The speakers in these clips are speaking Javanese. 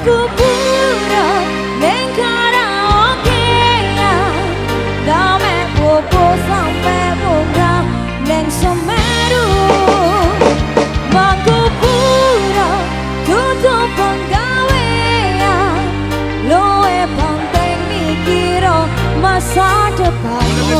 kuburan ning karaokean dame popo sampe munggah ning Semeru mangkuburan tutup penggawean loe penting mikiro masa depanmu.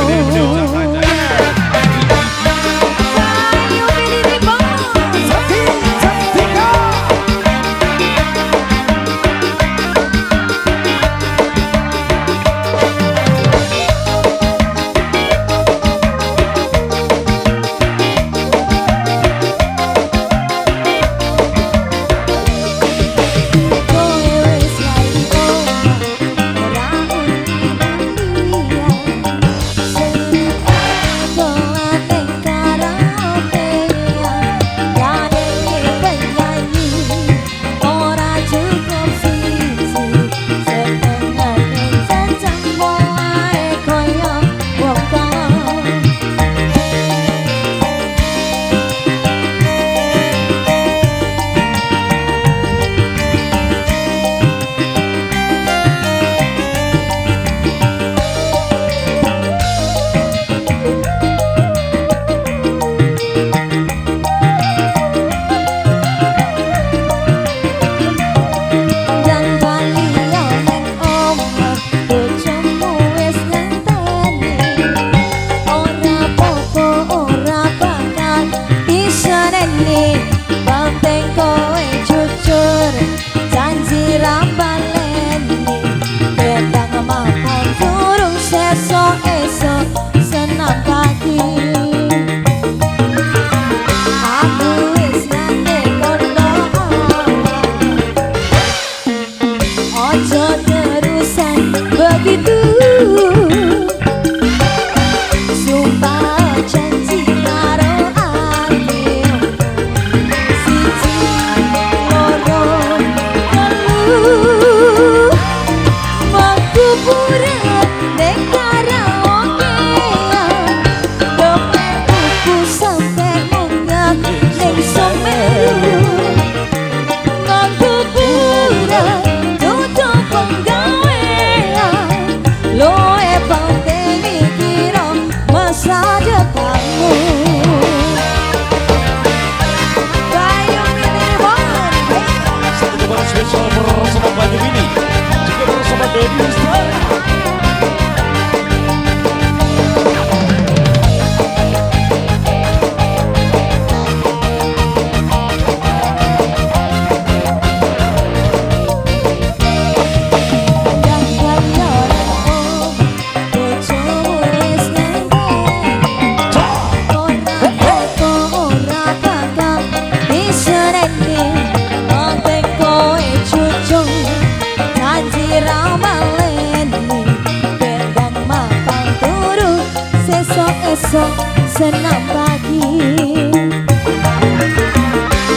Senam pagi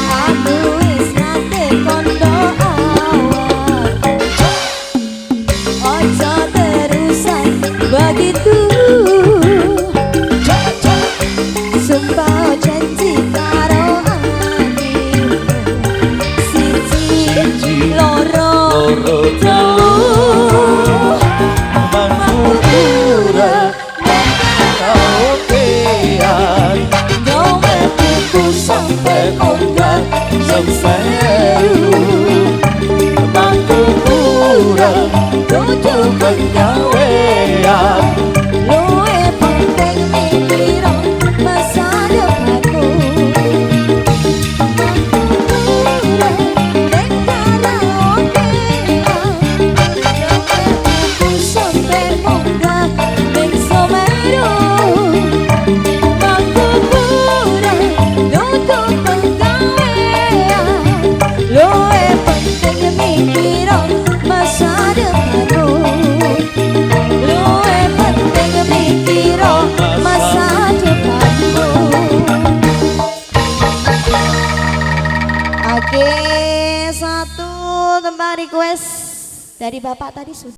aku wis nate kondo awal ojo terusan begitu sumpah janji karo atimu siji loro telu mangkubura sampai onggah Semeru mangkuburan tutup penggawean luwe penting mikiro masa depanmu mangkuburan ning karaokean aku sampai onggah ning Semeru Oke, satu tempat request dari Bapak tadi sudah.